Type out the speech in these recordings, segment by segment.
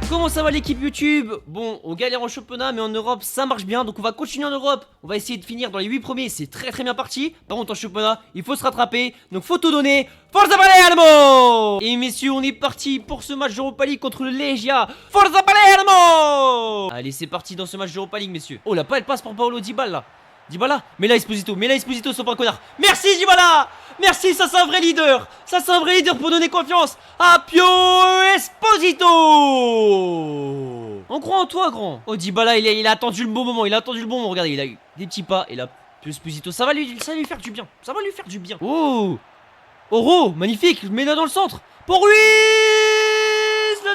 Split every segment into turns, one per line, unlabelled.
Comment ça va l'équipe YouTube? Bon, on galère en championnat, mais en Europe ça marche bien, donc on va continuer en Europe. On va essayer de finir dans les 8 premiers, c'est très bien parti. Par contre en championnat, il faut se rattraper, donc faut tout donner. Forza Palermo! Et messieurs, on est parti pour ce match d'Europa League contre le Legia. Forza Palermo! Allez, c'est parti dans ce match d'Europa League, messieurs. Oh, la elle passe pour Paolo Dybala. Dybala, mais là Esposito, sauf un connard. Merci Dybala! Merci, ça c'est un vrai leader. Ça c'est un vrai leader pour donner confiance à Pio Esposito. On croit en toi, grand. Oh, Dybala, il a attendu le bon moment. Regardez, il a eu des petits pas. Et là, Pio Esposito, ça va lui faire du bien. Oh, Oro, magnifique. Mets-le dans le centre. Pour Ruiz, le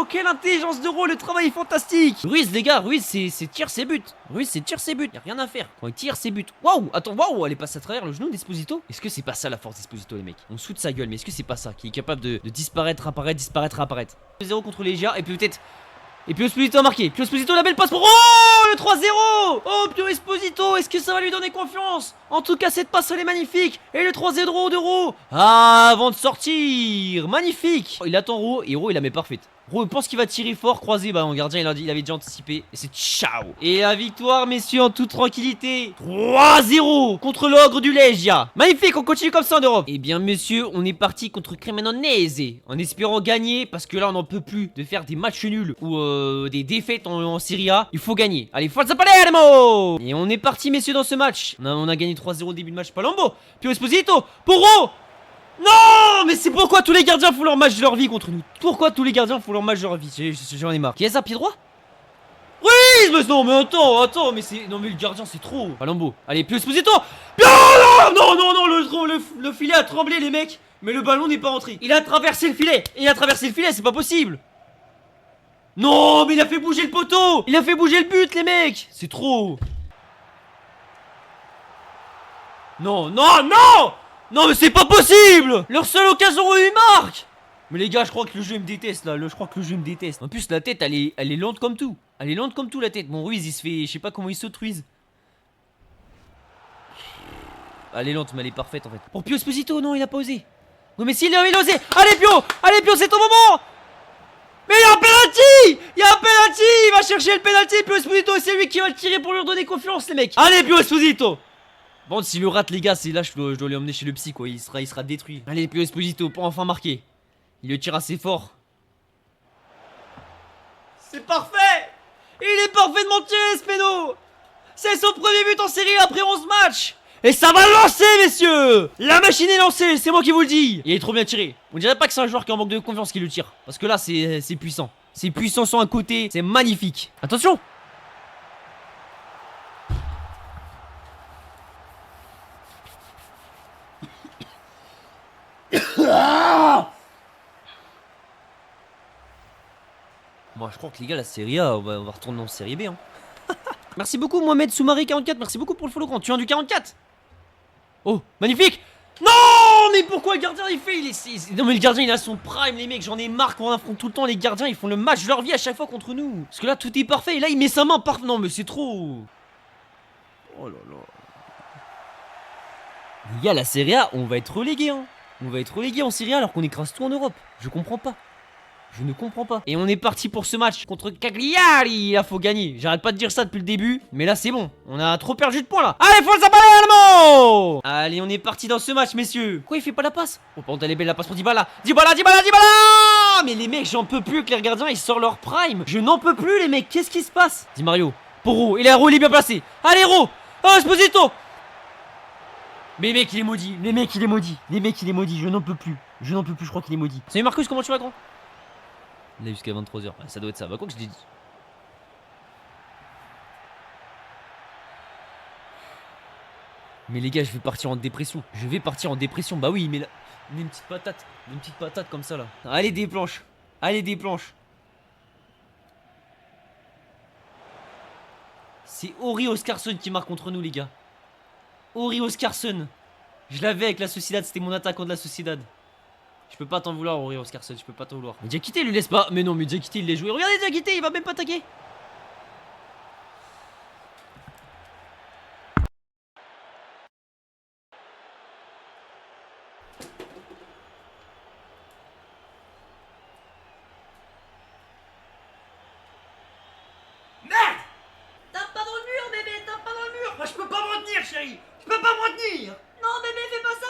2-0. Quelle intelligence d'Euro, le travail est fantastique. Ruiz, les gars, Ruiz, c'est tir, c'est but. Y'a rien à faire. Quand il tire, c'est but. Waouh, attends, waouh, elle est passée à travers le genou d'Esposito. Est-ce que c'est pas ça la force d'Esposito, les mecs? On se fout de sa gueule, mais est-ce que c'est pas ça qui est capable de disparaître, apparaître, 2-0 contre les Legia, et puis peut-être. Et Pio Esposito a marqué. Pio Esposito, la belle passe pour. Oh, le 3-0. Oh, Pio Esposito, est-ce que ça va lui donner confiance? En tout cas, cette passe, elle est magnifique. Et le 3-0 de Ro. Ah, avant de sortir. Magnifique. Il attend Ro, et Ro, il la met parfaite. Ro pense qu'il va tirer fort, croisé. Bah, mon gardien, il avait déjà anticipé. Et c'est ciao. Et la victoire, messieurs, en toute tranquillité. 3-0 contre l'ogre du Legia. Magnifique, on continue comme ça en Europe. Eh bien, messieurs, on est parti contre Cremonese. En espérant gagner, parce que là, on n'en peut plus de faire des matchs nuls ou des défaites en Serie A. Il faut gagner. Allez, Forza Palermo. Et on est parti, messieurs, dans ce match. On a gagné 3-0 au début de match. Palombo, Pio Esposito, Porro. Non, mais c'est pourquoi tous les gardiens font leur match de leur vie contre nous. Pourquoi tous les gardiens font leur match de leur vie? J'en ai marre. Qui est ça, pied droit? Oui, mais non, mais attends, mais c'est. Non, mais le gardien, c'est trop. Palombo, allez, Pio Esposito. Non, le filet a tremblé, les mecs. Mais le ballon n'est pas rentré. Il a traversé le filet, c'est pas possible. Non, mais il a fait bouger le poteau. Il a fait bouger le but, les mecs. C'est trop. Non, mais c'est pas possible. Leur seule occasion où ils marquent. Mais les gars, je crois que le jeu me déteste là. En plus, la tête, elle est lente comme tout. La tête. Bon, Ruiz, il se fait. Je sais pas comment il saute, Ruiz. Elle est lente, mais elle est parfaite en fait. Pour Pio Esposito, non, il a pas osé. Non, mais s'il a osé. Allez, Pio, c'est ton moment. Mais il y a un penalty. Il va chercher le penalty. Pio Esposito, c'est lui qui va le tirer pour lui donner confiance, les mecs. Allez, Pio Esposito. Bon, s'il le rate, les gars, c'est là je dois l'emmener chez le psy, quoi. Il sera détruit. Allez, Pio Esposito pour enfin marquer. Il le tire assez fort. C'est parfait. Il est parfaitement tiré, ce péno. C'est son premier but en série après 11 matchs. Et ça va lancer, messieurs. La machine est lancée, c'est moi qui vous le dis. Il est trop bien tiré. On dirait pas que c'est un joueur qui est en manque de confiance qui le tire. Parce que là, c'est puissant. C'est puissant sur un côté, c'est magnifique. Attention. Moi je crois que les gars, la série A, on va retourner en série B hein. Merci beaucoup Mohamed Soumari 44. Merci beaucoup pour le follow grand. Tu as du 44. Oh magnifique. Non mais pourquoi le gardien il fait Non mais le gardien il a son prime, les mecs. J'en ai marre qu'on affronte tout le temps les gardiens. Ils font le match de leur vie à chaque fois contre nous. Parce que là tout est parfait. Et là il met sa main parfait. Non mais c'est trop. Oh là là. Les gars, la série A, on va être relégué hein. On va être relégué en série A alors qu'on écrase tout en Europe. Je comprends pas. Je ne comprends pas. Et on est parti pour ce match contre Cagliari. Là, faut gagner. J'arrête pas de dire ça depuis le début. Mais là, c'est bon. On a trop perdu de points là. Allez, Forza Palermo. Allez, on est parti dans ce match, messieurs. Pourquoi il fait pas la passe? Oh, pardon, elle est belle la passe pour Dybala. Dybala. Mais les mecs, j'en peux plus que les gardiens, ils sortent leur prime. Je n'en peux plus, les mecs. Qu'est-ce qui se passe? Di Mario. Pour Ro. Et là, Ro, il est bien placé. Allez, Ro. Oh, Esposito. Mais mec, il est maudit. Je n'en peux plus. Je crois qu'il est maudit. Salut Marcus, comment tu vas, grand? Là jusqu'à 23h, ça doit être ça. Bah quoi que je l'ai dit. Mais les gars, je vais partir en dépression. Bah oui, mais là, une petite patate comme ça là. Allez des planches. C'est Ori Oscarson qui marque contre nous, les gars. Ori Oscarson. Je l'avais avec la Sociedad, c'était mon attaquant de la Sociedad. Je peux pas t'en vouloir, Ori Oscarson, je peux pas t'en vouloir. Mais Diakité, lui laisse pas. Mais non, mais Diakité, il l'a joué. Regardez Diakité, il va même pas attaquer. Cagliari. Je peux pas me retenir. Non, bébé, fais pas ça.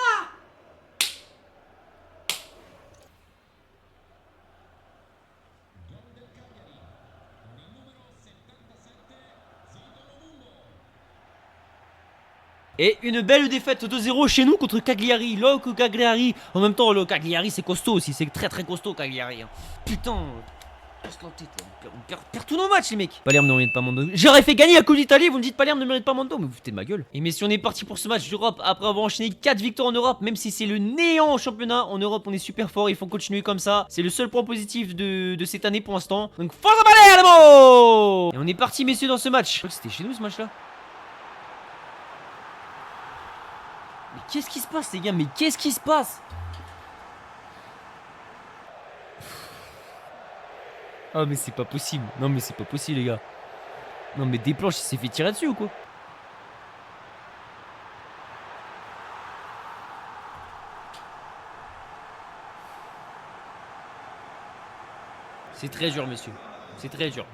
Et une belle défaite 2-0 chez nous contre Cagliari. Loco Cagliari. En même temps, le Cagliari c'est costaud aussi. C'est très très costaud Cagliari. Hein. Putain. On perd tous nos matchs les mecs. Palerme ne mérite pas Mondo. J'aurais fait gagner la Coupe d'Italie. Vous me dites Palerme ne mérite pas Mondo. Mais vous foutez de ma gueule. Et mais si on est parti pour ce match d'Europe après avoir enchaîné 4 victoires en Europe. Même si c'est le néant en championnat. En Europe on est super fort. Il faut continuer comme ça. C'est le seul point positif de cette année pour l'instant. Donc forza Palermo. Et on est parti messieurs dans ce match. Je crois que c'était chez nous ce match là. Mais qu'est-ce qui se passe les gars? Mais qu'est-ce qui se passe? Ah mais c'est pas possible. Non mais c'est pas possible les gars. Non mais Desplanches il s'est fait tirer dessus ou quoi? C'est très dur messieurs. C'est très dur.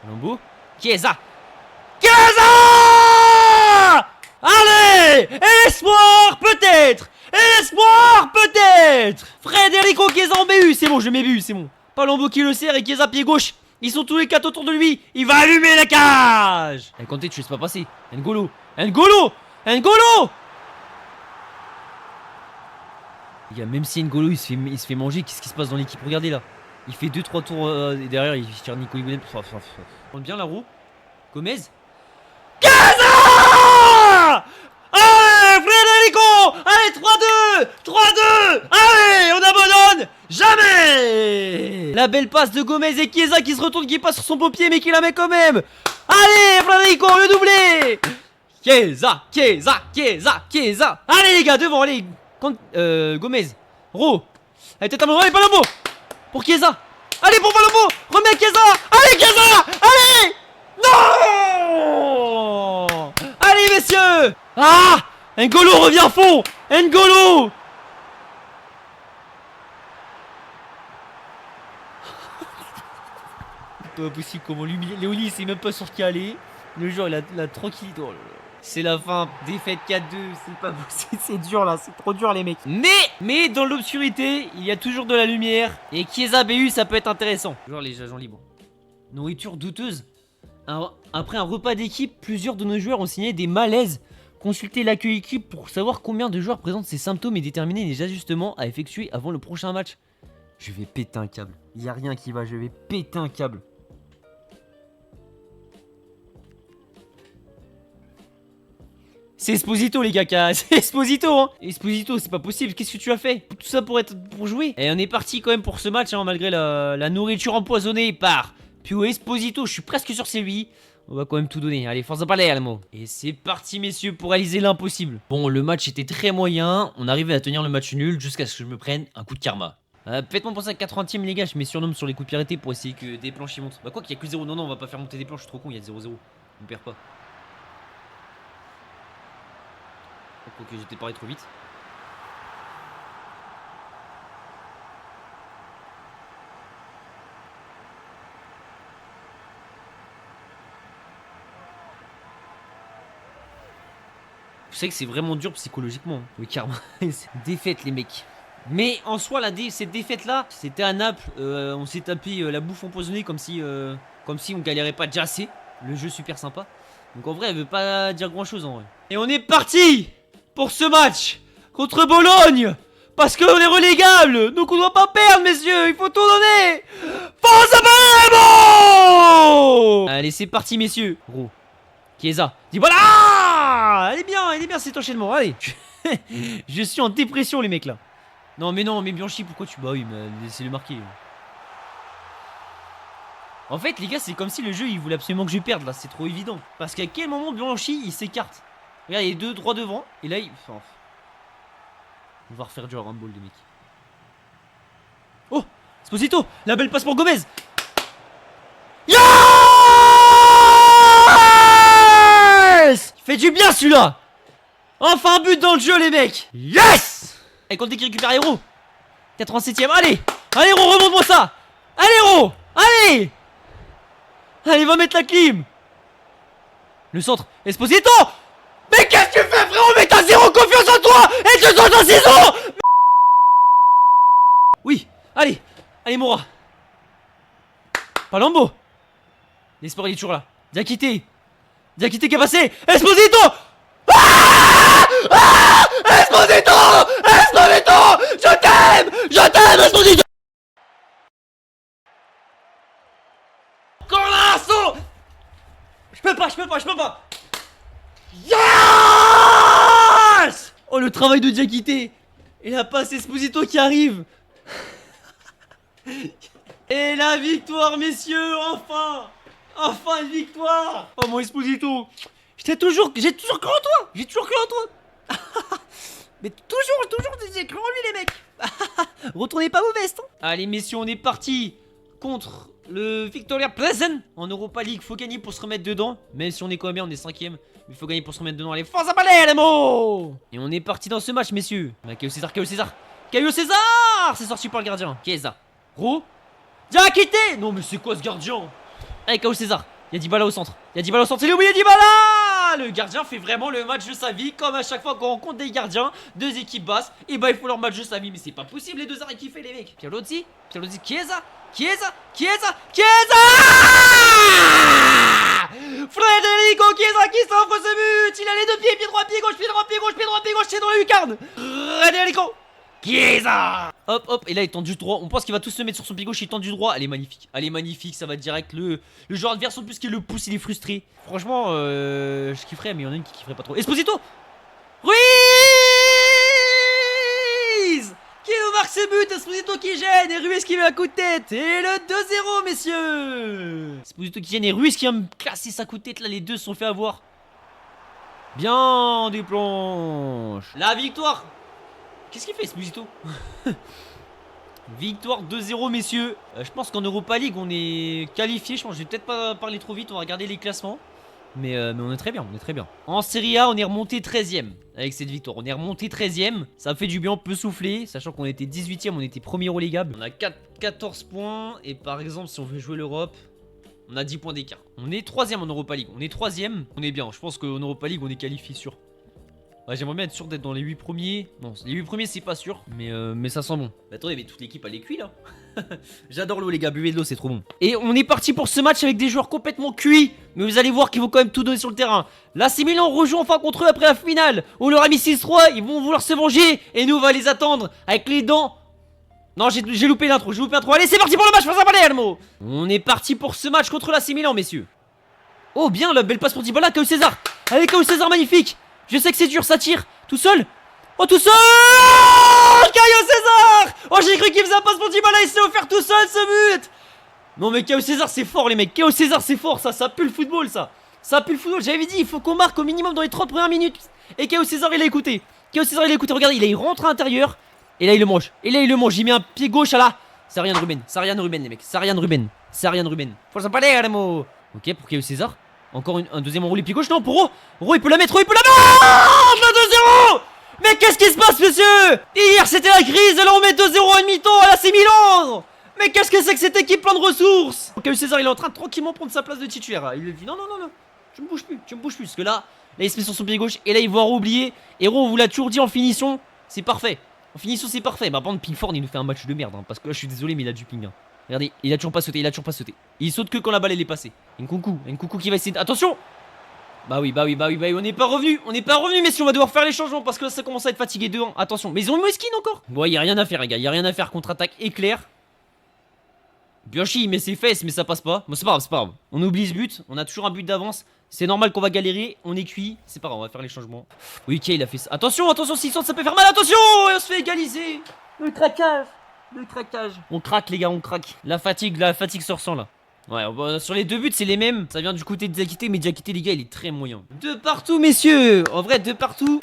Colombo. Chiesa. Chiesa. Allez! Espoir peut-être! Espoir peut-être! Federico Chiesa en BU, c'est bon, je mets BU, c'est bon. Palombo qui le sert et Chiesa pied gauche. Ils sont tous les 4 autour de lui. Il va allumer la cage! Eh, Kanté, tu laisses pas passer. N'Golo! N'Golo! N'Golo! Les gars, même si N'Golo il se fait manger, qu'est-ce qui se passe dans l'équipe? Regardez là. Il fait 2-3 tours et derrière il tire Nico Higuaín. On bien la roue. Gomez. Allez, Federico! Allez, 3-2! 3-2! Allez, on abandonne jamais! La belle passe de Gomez et Chiesa qui se retourne, qui passe sur son beau pied, mais qui la met quand même! Allez, Federico, le doublé! Chiesa, Chiesa, Chiesa, Chiesa! Allez, les gars, devant, allez! Gomez, Ro! Allez, tête à main, allez, Palombo! Pour Chiesa! Allez, pour Palombo! Remets Chiesa! Allez, Chiesa! Allez! Non! Allez, messieurs! Ah! N'Golo revient à fond! N'Golo! C'est pas possible comment l'humilier. Léonie c'est même pas sorti aller. Le joueur il a tranquille. Oh, c'est la fin. Défaite 4-2. C'est pas possible. C'est dur là. C'est trop dur les mecs. Mais dans l'obscurité, il y a toujours de la lumière. Et Chiesa BU ça peut être intéressant. Genre les agents libres. Nourriture douteuse. Après un repas d'équipe, plusieurs de nos joueurs ont signé des malaises. Consultez l'accueil équipe pour savoir combien de joueurs présentent ces symptômes et déterminer les ajustements à effectuer avant le prochain match. Je vais péter un câble. Il n'y a rien qui va, je vais péter un câble. C'est Esposito les gars, c'est Esposito hein. Esposito c'est pas possible, qu'est-ce que tu as fait? Tout ça pour jouer. Et on est parti quand même pour ce match hein, malgré la nourriture empoisonnée par Pio Esposito, je suis presque sûr que c'est lui. On va quand même tout donner, allez forza Palermo. Et c'est parti messieurs pour réaliser l'impossible. Bon le match était très moyen, on arrivait à tenir le match nul jusqu'à ce que je me prenne un coup de karma. Faites-moi penser à 80ème les gars, je mets surnomme sur les coups de pied arrêtés pour essayer que des planches y montent. Bah quoi qu'il y a que 0, non on va pas faire monter des planches, je suis trop con, il y a 0-0. On perd pas. Ok j'étais parlé trop vite. Vous savez que c'est vraiment dur psychologiquement. Le karma. Défaite les mecs. Mais en soi cette défaite là, c'était à Naples. On s'est tapé la bouffe empoisonnée comme si on galérait pas déjà assez. Le jeu super sympa. Donc en vrai elle veut pas dire grand chose en vrai. Et on est parti pour ce match contre Bologne. Parce qu'on est relégable. Donc on doit pas perdre messieurs. Il faut tout donner. Forza Palermo. Allez c'est parti messieurs. Gros. Chiesa. Dis voilà. Elle est bien cet enchaînement. Allez. Je suis en dépression les mecs là. Non mais Bianchi pourquoi tu... Bah oui mais laissez-le marquer. En fait les gars c'est comme si le jeu il voulait absolument que je perde là. C'est trop évident. Parce qu'à quel moment Bianchi il s'écarte. Regarde il y a 2 droits devant. Et là il... Enfin, on va refaire du Rumble les mecs. Oh Esposito. La belle passe pour Gomez. Yes. Il fait du bien celui-là. Enfin un but dans le jeu les mecs. Yes. Et Kanté qui récupère Héros. 87ème, allez. Allez Héros, remonte-moi ça. Allez Héros. Allez. Allez va mettre la clim. Le centre, Esposito. Mais qu'est-ce que tu fais, frérot? Mais t'as zéro confiance en toi. Et tu sautes en ciseaux. Oui, allez, allez Moura. Palombo. L'espoir il est toujours là. Diakité. Diakité qui est passé. Esposito. Esposito. Esposito. Je t'aime, Esposito. Colasso. Je peux pas. Yes. Oh, le travail de Diakité. Et la passe Esposito qui arrive. Et la victoire, messieurs, enfin. Enfin une victoire. Oh mon Esposito. J'ai toujours cru en toi. Mais toujours j'ai cru en lui, les mecs. Retournez pas vos vestes, hein. Allez messieurs, on est parti contre le Victoria Pleasant en Europa League. Faut gagner pour se remettre dedans. Même si on est quand même bien, on est 5ème. Mais faut gagner pour se remettre dedans. Allez, force à Palermo. Et on est parti dans ce match, messieurs. Caio César. C'est sorti par le gardien. Chiesa. Ro. Diakité. Non mais c'est quoi ce gardien? Allez, Caio César. Il y a Dybala au centre. Il est oublié Dybala. Le gardien fait vraiment le match de sa vie. Comme à chaque fois qu'on rencontre des gardiens, deux équipes basses, et bah il faut leur match de sa vie. Mais c'est pas possible, les deux arrêts qui fait les mecs. Pialozzi, Chiesa. Federico Chiesa qui s'offre ce but. Il a les deux pieds, pied droit, pied gauche, c'est dans le lucarne. Federico Chiesa. Hop, et là il tend du droit. On pense qu'il va tous se mettre sur son pied gauche. Il tend du droit. Elle est magnifique, ça va direct. Le joueur adverse en plus qui le pousse, il est frustré. Franchement, je kifferais, mais il y en a une qui kifferait pas trop. Esposito. Ruiz qui nous marque ce but. Esposito qui gêne et Ruiz qui met un coup de tête. Et le 2-0, messieurs. Esposito qui gêne et Ruiz qui va me casser sa coup de tête. Là, les deux se sont fait avoir. Bien des planches. La victoire. Qu'est-ce qu'il fait, Esposito? Victoire 2-0, messieurs. Je pense qu'en Europa League, on est qualifié. Je pense que je vais peut-être pas parler trop vite. On va regarder les classements. Mais on est très bien, En Serie A, on est remonté 13ème avec cette victoire. On est remonté 13ème. Ça fait du bien, on peut souffler. Sachant qu'on était 18ème, on était premier relégable. On a 14 points. Et par exemple, si on veut jouer l'Europe, on a 10 points d'écart. On est 3ème en Europa League. On est 3ème. On est bien. Je pense qu'en Europa League, on est qualifié sûr. Ouais, j'aimerais bien être sûr d'être dans les 8 premiers. Non, les 8 premiers, c'est pas sûr. Mais ça sent bon. Mais attendez, mais toute l'équipe, elle est cuite là. J'adore l'eau, les gars. Buvez de l'eau, c'est trop bon. Et on est parti pour ce match avec des joueurs complètement cuits. Mais vous allez voir qu'ils vont quand même tout donner sur le terrain. L'AC Milan rejoue enfin contre eux après la finale. On leur a mis 6-3. Ils vont vouloir se venger. Et nous, on va les attendre avec les dents. Non, j'ai loupé l'intro. Allez, c'est parti pour le match. Face à Palermo. On est parti pour ce match contre l'AC Milan, messieurs. Oh, bien, la belle passe pour Dybala. Caio César. Allez, Caio César, magnifique. Je sais que c'est dur, ça tire. Tout seul. Oh, tout seul. Caio César. Oh, j'ai cru qu'il faisait un passe pour Dybala. Il s'est offert tout seul ce but. Non, mais Caio César, c'est fort, les mecs. Caio César, c'est fort, ça pue le football, ça. Ça pue le football. J'avais dit, il faut qu'on marque au minimum dans les 30 premières minutes. Et Caio César, il a écouté. Regardez, il rentre à l'intérieur. Et là, il le mange. Il met un pied gauche à la. C'est Arjen Ruben, les mecs. C'est Arjen Ruben. Forza Palermo. Ok, pour Caio César. Encore un deuxième enroulé pied gauche, non, pour Ro. Ro, il peut la mettre, 2-0. Mais qu'est-ce qui se passe, monsieur? Hier, c'était la crise, et là, on met 2-0 à mi-temps à l'AC Milan. Mais qu'est-ce que c'est que cette équipe plein de ressources? Caio César, il est en train de tranquillement prendre sa place de titulaire. Il lui dit, non, tu me bouges plus. Parce que là, il se met sur son pied gauche, et là, il voit Ro oublier. Et Ro, on vous l'a toujours dit en finition, c'est parfait. C'est parfait. Bah, par contre, Pickford, il nous fait un match de merde, hein, parce que là, je suis désolé, mais il a du ping. Hein. Regardez, il a toujours pas sauté. Il saute que quand la balle elle est passée. Nkunku qui va essayer. Attention. Bah oui, on n'est pas revenu, messieurs, on va devoir faire les changements parce que là ça commence à être fatigué 2-1. Attention, mais ils ont une skin encore. Bon, y a rien à faire, les gars, contre-attaque éclair. Bianchi il met ses fesses, mais ça passe pas. Bon, c'est pas grave. On oublie ce but, on a toujours un but d'avance. C'est normal qu'on va galérer, on est cuit. C'est pas grave, on va faire les changements. Oui, ok, il a fait ça. Attention, s'il saute, ça peut faire mal. Attention, et on se fait égaliser. Le craquage. On craque, les gars, on craque. La fatigue se ressent là. Ouais, bah, sur les deux buts, c'est les mêmes. Ça vient du côté de Diakité, mais Diakité, les gars, il est très moyen. De partout, messieurs. En vrai, de partout,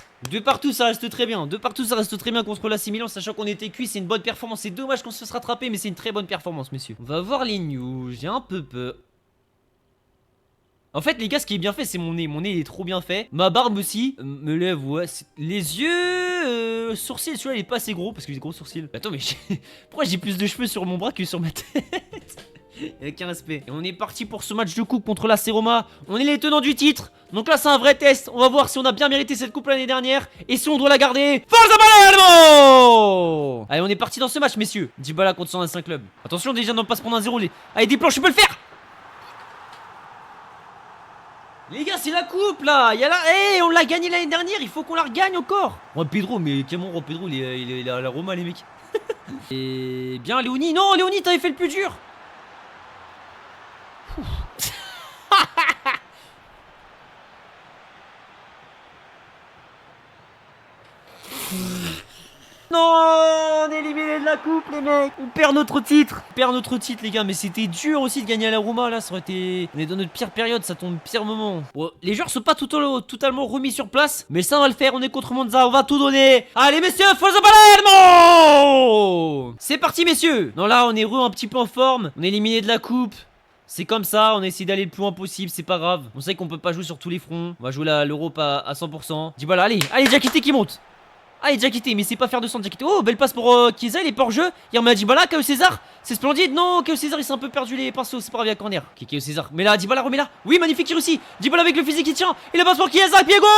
ça reste très bien. Contre l'AC Milan, sachant qu'on était cuit. C'est une bonne performance. C'est dommage qu'on se fasse rattraper, mais c'est une très bonne performance, messieurs. On va voir les news. J'ai un peu peur. En fait, les gars, ce qui est bien fait, c'est mon nez. Mon nez, il est trop bien fait. Ma barbe aussi. Me lève, ouais. Les yeux. Sourcils, celui-là, il est pas assez gros parce que j'ai des gros sourcils. Attends, mais pourquoi j'ai plus de cheveux sur mon bras que sur ma tête? Avec un respect. Et on est parti pour ce match de coupe contre la Roma. On est les tenants du titre. Donc là, c'est un vrai test. On va voir si on a bien mérité cette coupe l'année dernière et si on doit la garder. Forza Palermo! Allez, on est parti dans ce match, messieurs. Dybala contre son ancien club. Attention, déjà, ne pas se prendre un 0. Allez, des planches, je peux le faire! Les gars, c'est la coupe là. Il y a la... Hey, on l'a gagné l'année dernière. Il faut qu'on la regagne encore. Oh, Pedro, mais Clément, Pedro, il est à la Roma, les mecs. Et bien, Léonie. Non, Léonie, t'avais fait le plus dur. Non, on est éliminé de la coupe, les mecs. On perd notre titre. On perd notre titre, les gars. Mais c'était dur aussi de gagner à la Roma. Là, ça aurait été... On est dans notre pire période. Ça tombe pire moment. Bon, les joueurs sont pas totalement remis sur place. Mais ça, on va le faire. On est contre Monza. On va tout donner. Allez, messieurs, Forza Palermo! C'est parti, messieurs. Non, là, on est un petit peu en forme. On est éliminé de la coupe. C'est comme ça, on essaie d'aller le plus loin possible, c'est pas grave. On sait qu'on peut pas jouer sur tous les fronts. On va jouer l'Europe à 100%. Dis voilà, allez, Diakité qui monte. Allez, Diakité, mais c'est pas faire de centre, Diakité. Oh, belle passe pour Chiesa, il est pas hors jeu. Il remet à Dybala, Caio César. C'est splendide. Non, Caio César, il s'est un peu perdu les pinceaux. C'est pas grave, il y a corner. Ok, Caio César. Mais là, Dybala, remets là. Oui, magnifique, il réussit. Dybala avec le physique qui tient. Et la passe pour Chiesa, pied gauche.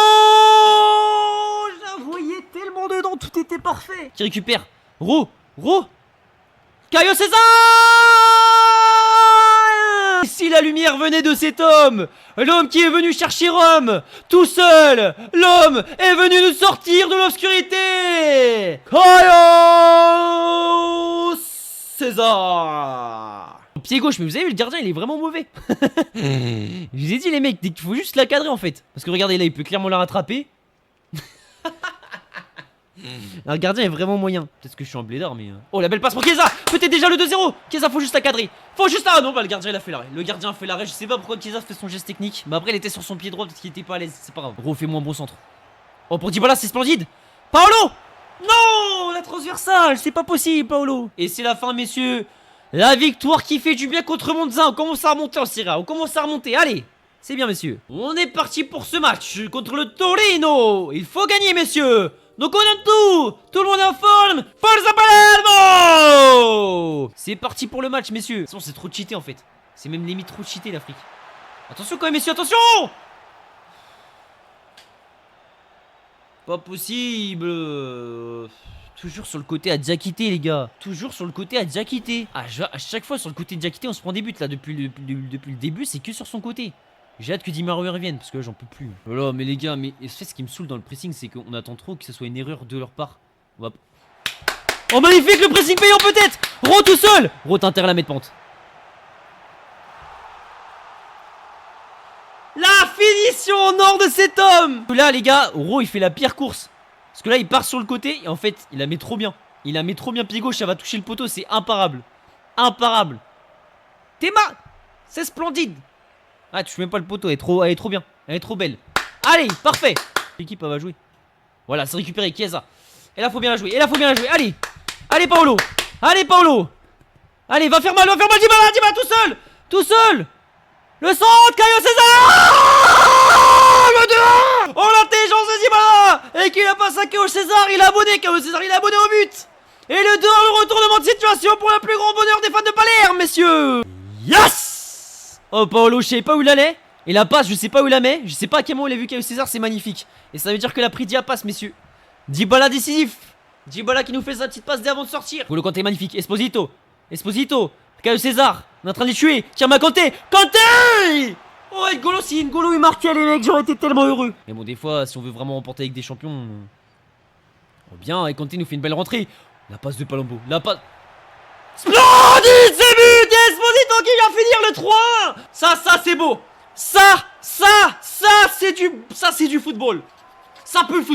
Je la voyais tellement dedans, tout était parfait. Qui récupère. Caio César. Si la lumière venait de cet homme, l'homme qui est venu chercher Rome, tout seul, l'homme est venu nous sortir de l'obscurité. Caio César. Pied gauche, mais vous avez vu, le gardien il est vraiment mauvais. Je vous ai dit les mecs, il faut juste la cadrer en fait. Parce que regardez là, il peut clairement la rattraper. Le gardien est vraiment moyen. Peut-être que je suis un blédard, mais. Oh, la belle passe pour Chiesa. Peut-être déjà le 2-0. Chiesa, faut juste la cadrer. Faut juste. Ah non, bah le gardien il a fait l'arrêt. Le gardien a fait l'arrêt. Je sais pas pourquoi Chiesa fait son geste technique. Mais après, il était sur son pied droit. Peut-être qu'il était pas à l'aise. C'est pas grave. Gros, fais-moi un bon centre. Oh, pour Dybala, c'est splendide. Paolo. Non, la transversale. C'est pas possible, Paolo. Et c'est la fin, messieurs. La victoire qui fait du bien contre Monza. On commence à remonter en Serie A. On commence à remonter. Allez. C'est bien, messieurs. On est parti pour ce match contre le Torino. Il faut gagner, messieurs. Donc on a tout le monde est en forme. Forza Palermo. C'est parti pour le match, messieurs. De toute façon, c'est trop cheaté en fait. C'est même limite trop cheaté l'Afrique. Attention quand même, messieurs, attention. Pas possible. Toujours sur le côté à Diakité, les gars. Toujours sur le côté à Diakité. À chaque fois sur le côté de Diakité, on se prend des buts là. Depuis le début, c'est que sur son côté. J'ai hâte que Di Maria revienne parce que là j'en peux plus. Voilà, mais les gars, mais ce qui me saoule dans le pressing, c'est qu'on attend trop que ce soit une erreur de leur part. On va... Oh, magnifique, le pressing payant peut-être. Ro tout seul. Ro, t'as intérêt à la mettre pente. La finition en or de cet homme. Là, les gars, Ro il fait la pire course. Parce que là, il part sur le côté et en fait, il la met trop bien. Il la met trop bien pied gauche, ça va toucher le poteau, c'est imparable. Imparable. Théma, c'est splendide. Ah, tu fais même pas le poteau, elle est trop bien. Elle est trop belle. Allez, parfait. L'équipe, elle va jouer. Voilà, c'est récupéré, Chiesa. Et là, faut bien la jouer. Allez. Allez, Paolo. Allez, va faire mal, Dybala, tout seul. Le centre, Caio César. Le 2-1. Oh, l'intelligence de Dybala. Et qu'il a passé à Caio César, il a abonné, Caio César, il a abonné au but. Et le 2-1, le retournement de situation pour le plus grand bonheur des fans de Palerme, messieurs. Yes. Oh, Paolo, je sais pas où il allait. Et la passe, je sais pas où il la met. Je sais pas à quel moment il a vu Caio César, c'est magnifique. Et ça veut dire que la Pridia passe, messieurs. Dybala décisif. Dybala qui nous fait sa petite passe dès avant de sortir. Pour le Kanté magnifique. Esposito. Caio César. On est en train de les tuer. Tiens, ma Kanté. Oh, et Golo, si N'Golo il marquait, les mecs, j'aurais été tellement heureux. Mais bon, des fois, si on veut vraiment remporter avec des champions. Oh, bien, et Kanté nous fait une belle rentrée. La passe de Palombo. Splendide, c'est but. Esposito qui vient finir le 3-1. Ça c'est beau. Ça c'est du football. Ça pue le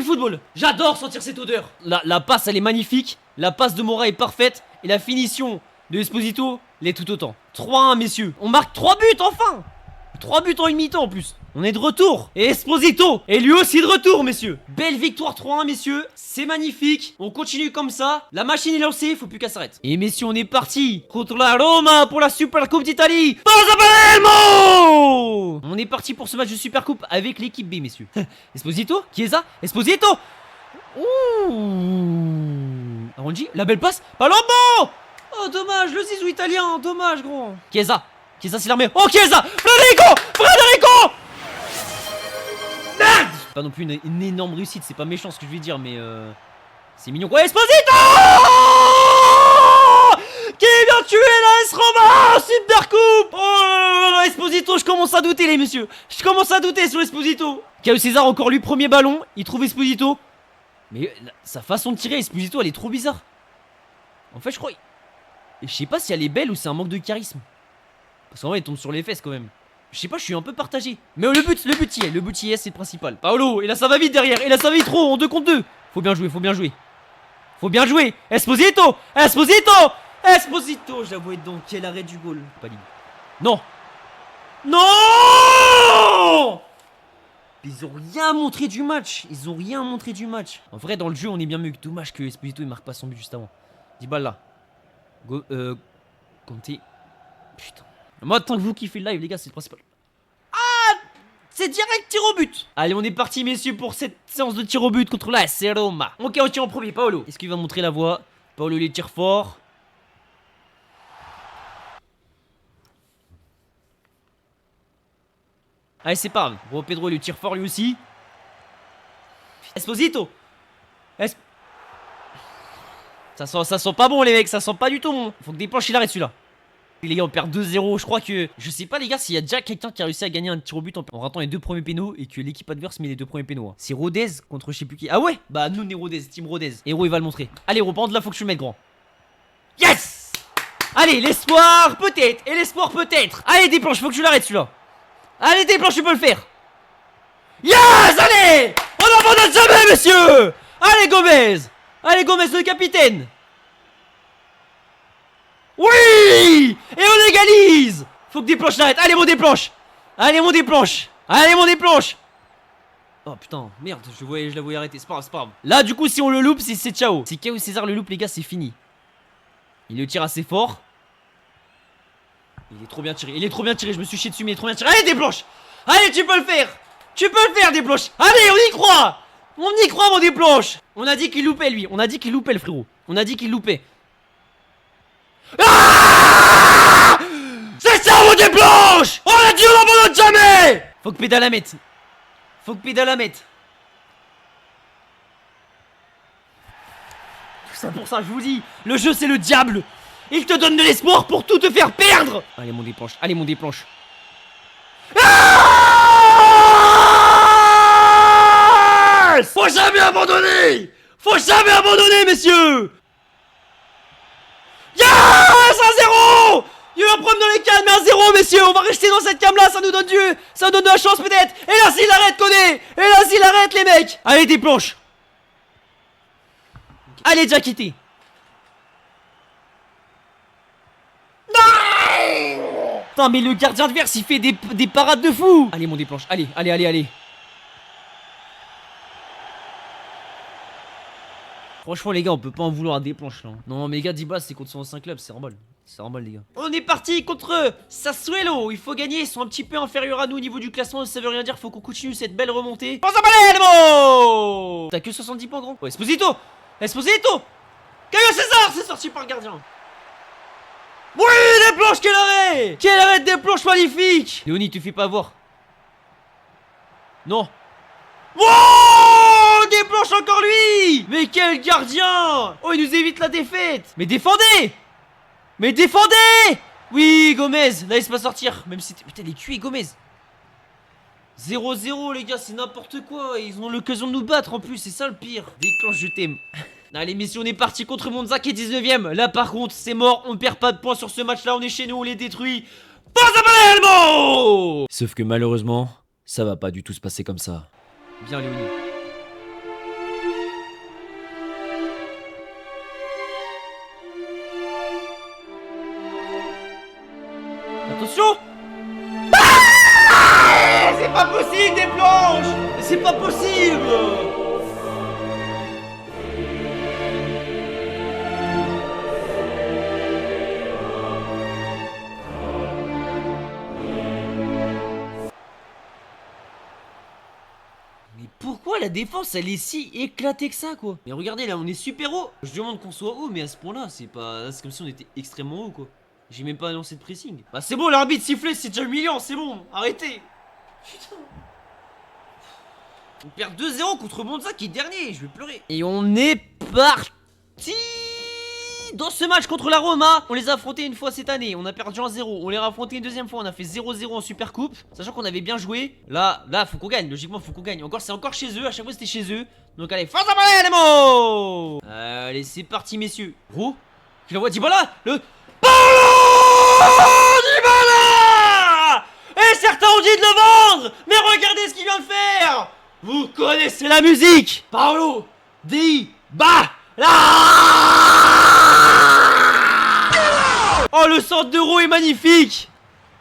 football. J'adore sentir cette odeur. La passe elle est magnifique. La passe de Mora est parfaite. Et la finition de Esposito l'est tout autant. 3-1, messieurs. On marque 3 buts enfin. 3 buts en une mi-temps en plus. On est de retour. Et Esposito est lui aussi de retour, messieurs. Belle victoire 3-1, messieurs. C'est magnifique. On continue comme ça. La machine est lancée. Faut plus qu'elle s'arrête. Et messieurs, on est parti contre la Roma pour la Super Coupe d'Italie. Forza Palermo. On est parti pour ce match de Super Coupe avec l'équipe B, messieurs. Esposito, Chiesa, Ouh. Arronji, la belle passe. Palombo. Oh dommage, le zizou italien, dommage gros. Chiesa, Chiesa c'est l'armée. Oh Chiesa, Federico, Federico. Merde. Pas non plus une énorme réussite, c'est pas méchant ce que je vais dire, mais c'est mignon quoi. Esposito qui vient tuer la S Roma. Super coupe. Oh Esposito, je commence à douter les messieurs. Je commence à douter sur Esposito. Caio César encore lui, premier ballon, il trouve Esposito. Mais sa façon de tirer Esposito elle est trop bizarre. En fait je crois... Et je sais pas si elle est belle ou c'est un manque de charisme. Parce qu'en vrai il tombe sur les fesses quand même. Je sais pas, je suis un peu partagé. Mais le but y est, c'est le principal. Paolo, et là ça va vite derrière, et là ça va vite trop, en 2 contre 2. Faut bien jouer, faut bien jouer. Faut bien jouer. Esposito, Esposito, Esposito. J'avoue être dans quel arrêt du goal. Pas libre. Non. Non. Ils ont rien montré du match. Ils ont rien montré du match. En vrai dans le jeu on est bien mieux. Dommage que Esposito il marque pas son but juste avant. 10 balles là. Go, comptez. Putain. Moi, tant que vous kiffez le live, les gars, c'est le principal. Ah, c'est direct tir au but. Allez, on est parti, messieurs, pour cette séance de tir au but contre la AS Roma. Ok, on tire en premier, Paolo. Est-ce qu'il va montrer la voie? Paolo, les tire fort. Allez, c'est pas grave. Gros Pedro, il le tire fort lui aussi. Esposito. Ça sent pas bon, les mecs. Ça sent pas du tout bon. Faut que des planches, il arrête celui-là. Les gars on perd 2-0, je crois que... Je sais pas les gars s'il y a déjà quelqu'un qui a réussi à gagner un tir au but en ratant les 2 premiers pénaux et que l'équipe adverse met les 2 premiers pénaux hein. C'est Rodez contre je sais plus qui. Ah ouais. Bah nous on est Rodez, team Rodez. Héros il va le montrer. Allez Héros, par contre là faut que je le mette grand. Yes. Allez l'espoir peut-être. Et l'espoir peut-être. Allez des planches, faut que tu l'arrêtes celui-là. Allez des planches, tu peux le faire. Yes. Allez. On n'abandonne jamais messieurs. Allez Gomez. Allez Gomez le capitaine. Oui. Et on égalise. Faut que des planches l'arrêtent. Allez mon des planches. Allez mon des planches. Allez mon des planches. Oh putain merde, je la voyais arrêter. C'est pas grave, c'est pas grave. Là du coup si on le loupe c'est ciao. Si Caio César le loupe les gars c'est fini. Il le tire assez fort. Il est trop bien tiré. Il est trop bien tiré. Je me suis chié dessus mais il est trop bien tiré. Allez des planches. Allez tu peux le faire. Tu peux le faire des planches. Allez on y croit. On y croit mon des planches. On a dit qu'il loupait lui. On a dit qu'il loupait le frérot. On a dit qu'il loupait. Ah, c'est ça mon des planches. On a dit on n'abandonne jamais. Faut que pédale la mette. Faut que pédale la mette. Tout ça pour ça je vous dis. Le jeu c'est le diable. Il te donne de l'espoir pour tout te faire perdre. Allez mon des planches. Allez mon des planches. Ah, faut jamais abandonner. Faut jamais abandonner messieurs. Yes 1-0. Il y a eu un problème dans les cams, mais 1-0 messieurs. On va rester dans cette cam là, ça nous donne Dieu. Ça nous donne de la chance peut-être. Et là s'il arrête Koné. Et là s'il arrête les mecs. Allez des planches. Allez Diakité. Non. Putain mais le gardien adverse il fait des parades de fou. Allez mon des planches. Allez allez allez allez. Franchement les gars on peut pas en vouloir à des planches là. Non mais les gars 10 balles c'est contre son ancien club, c'est normal. C'est normal les gars. On est parti contre Sassuolo. Il faut gagner, ils sont un petit peu inférieurs à nous au niveau du classement. Ça veut rien dire, faut qu'on continue cette belle remontée. T'as que 70 points grand. Oh, Esposito. Esposito. Caio César, c'est sorti par le gardien. Oui des planches, quel arrêt. Quel arrêt des planches magnifique. Léonie tu fais pas avoir. Non. Wow, des planches encore lui. Mais quel gardien. Oh il nous évite la défaite. Mais défendez. Mais défendez. Oui Gomez. Là il se pas sortir. Même si putain il est cuit Gomez. 0-0 les gars c'est n'importe quoi. Ils ont l'occasion de nous battre en plus. C'est ça le pire. Déclenche je t'aime. Allez messieurs on est parti contre Monza qui est 19ème. Là par contre c'est mort. On perd pas de points sur ce match là. On est chez nous. On les détruit. Sauf que malheureusement ça va pas du tout se passer comme ça. Bien Léonie. Attention. Ah, c'est pas possible des planches. C'est pas possible. Mais pourquoi la défense elle est si éclatée que ça quoi. Mais regardez là on est super haut. Je demande qu'on soit haut mais à ce point là c'est pas... C'est comme si on était extrêmement haut quoi. J'ai même pas lancé de pressing. Bah c'est bon l'arbitre sifflé c'est déjà humiliant c'est bon. Arrêtez. Putain. On perd 2-0 contre Monza qui est dernier. Je vais pleurer. Et on est parti dans ce match contre la Roma. On les a affrontés une fois cette année. On a perdu 1-0. On les a affrontés une deuxième fois. On a fait 0-0 en Super Coupe. Sachant qu'on avait bien joué. Là, faut qu'on gagne. Logiquement, faut qu'on gagne. Encore, c'est encore chez eux. À chaque fois, c'était chez eux. Donc, allez, force à Palermo. Allez, c'est parti, messieurs. Gros, qui l'envoie Dybala. Le Dybala. Et certains ont dit de le vendre. Mais regardez ce qu'il vient de faire. Vous connaissez la musique. Paolo Dybala. Oh le centre d'euro est magnifique.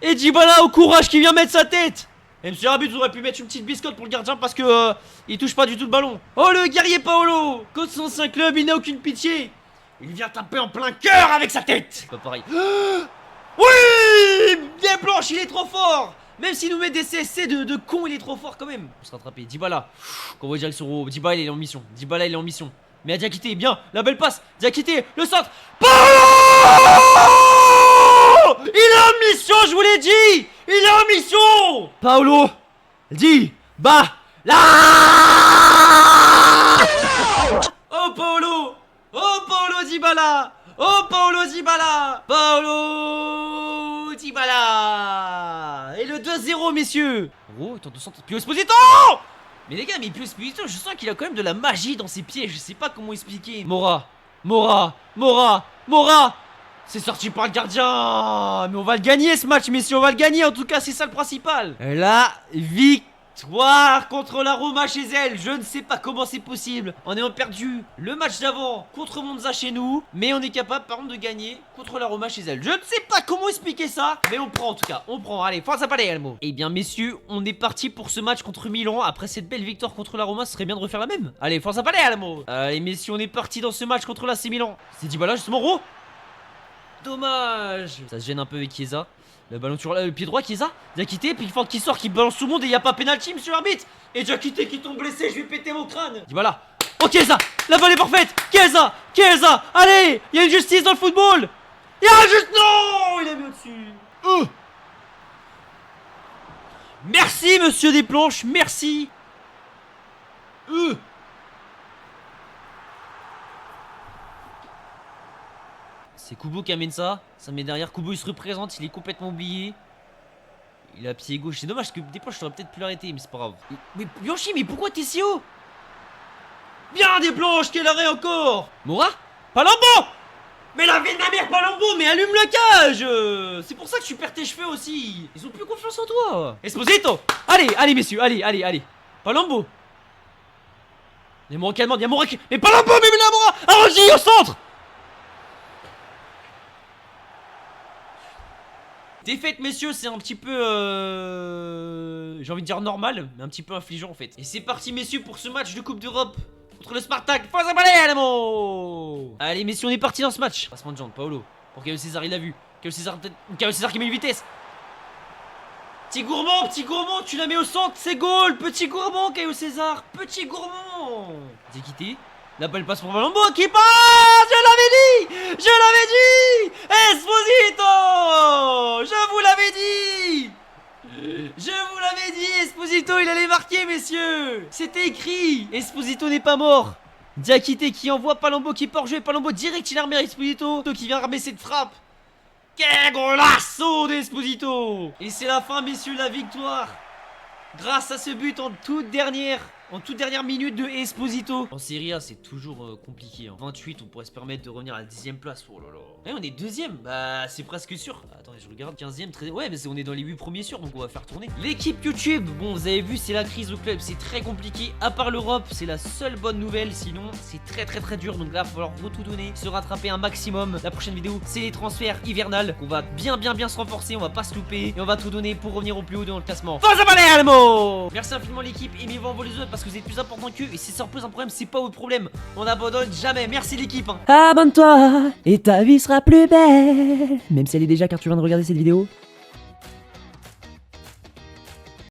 Et Dybala au courage qui vient mettre sa tête. Et monsieur Arbitre vous aurez pu mettre une petite biscotte pour le gardien parce que il touche pas du tout le ballon. Oh le guerrier Paolo. Contre son 5 club il n'a aucune pitié. Il vient taper en plein cœur avec sa tête. C'est pas pareil. Oui. Bien Blanche il est trop fort. Même s'il nous met des CSC de con il est trop fort quand même. On se rattraper. Dybala. Qu'on voit direct sur Dybala il est en mission. Dybala il est en mission. Mais à Diakité, bien, la belle passe, Diakité, le centre. Paolo. Il est en mission, je vous l'ai dit. Il est en mission. Paolo Dybala. Oh Paolo. Oh Paolo Dybala. Oh Paolo Dybala. Paolo Dybala. Et le 2-0 messieurs. Oh, il tente de centre. Pio Esposito. Mais les gars, mais Pio Esposito, je sens qu'il a quand même de la magie dans ses pieds. Je sais pas comment expliquer. Mora. C'est sorti par le gardien. Mais on va le gagner ce match, messieurs. On va le gagner. En tout cas, c'est ça le principal. La victoire contre la Roma chez elle. Je ne sais pas comment c'est possible. En ayant perdu le match d'avant contre Monza chez nous. Mais on est capable, par contre, de gagner contre la Roma chez elle. Je ne sais pas comment expliquer ça. Mais on prend en tout cas. On prend. Allez, forza Palermo. Eh bien, messieurs, on est parti pour ce match contre Milan. Après cette belle victoire contre la Roma, ce serait bien de refaire la même. Allez, forza Palermo. Allez, messieurs, on est parti dans ce match contre l'AC Milan. C'est Dybala, justement, Ro. Dommage. Ça se gêne un peu avec Chiesa. Le ballon sur le pied droit, Chiesa. Diakité, Pickford qui sort, qui balance tout le monde et il n'y a pas pénalty, monsieur l'arbitre. Et Diakité qui tombe blessé, je vais péter mon crâne. Dybala. Oh Chiesa, la balle est parfaite. Chiesa. Allez, il y a une justice dans le football. Il y a un juste. Non, il a mis au-dessus. Merci, monsieur Desplanches, merci. C'est Kubo qui amène ça. Ça met derrière. Kubo il se représente. Il est complètement oublié. Il a pied gauche. C'est dommage parce que des fois je t'aurais peut-être pu l'arrêter. Mais c'est pas grave. Mais Bianchi, mais pourquoi t'es si haut? Bien des planches. Quel arrêt encore? Mora. Palombo. Mais la vie de ma mère Palombo. Mais allume le cage. C'est pour ça que tu perds tes cheveux aussi. Ils ont plus confiance en toi. Esposito. Allez messieurs. Allez. Palombo. Il y a Mora qui demande. Il y a Mora qui... Mais Palombo. Mais la Mora. Arrondi au centre. Défaite messieurs, c'est un petit peu j'ai envie de dire normal, mais un petit peu affligeant en fait. Et c'est parti messieurs pour ce match de Coupe d'Europe contre le Spartak. Forza Palermo. Allez messieurs, on est parti dans ce match. Passement de jambe, Paolo. Pour Caio César, il l'a vu. Caio César peut-être. Caio César qui met une vitesse. Petit gourmand, tu la mets au centre, c'est goal. Petit gourmand, Caio César. Petit gourmand. Diakité. La balle passe pour Palombo qui passe. Je l'avais dit. Esposito. Je vous l'avais dit. Esposito il allait marquer messieurs. C'était écrit. Esposito n'est pas mort. Diakité qui envoie Palombo qui part jouer. Palombo direct il a remis Esposito qui vient ramener cette frappe. Quel golasso d'Esposito. Et c'est la fin messieurs, la victoire. Grâce à ce but en toute dernière minute de Esposito. En Serie A c'est toujours compliqué hein. 28 on pourrait se permettre de revenir à la 10ème place. Oh là là. Et on est 2ème. Bah c'est presque sûr. Attendez je regarde 15ème 13ème. Ouais mais on est dans les 8 premiers sûrs. Donc on va faire tourner l'équipe YouTube. Bon vous avez vu c'est la crise au club. C'est très compliqué. À part l'Europe c'est la seule bonne nouvelle. Sinon c'est très dur. Donc là il va falloir tout donner. Se rattraper un maximum. La prochaine vidéo c'est les transferts hivernales. On va bien se renforcer. On va pas se louper. Et on va tout donner pour revenir au plus haut dans le classement. Forza Palermo. Merci infiniment l'équipe. Aimez-vous envoyer les autres parce que vous êtes plus important qu'eux. Et si ça repose un problème c'est pas votre problème. On abandonne jamais. Merci l'équipe hein.
Abonne-toi et ta vie sera plus belle. Même si elle est déjà car tu viens de regarder cette vidéo.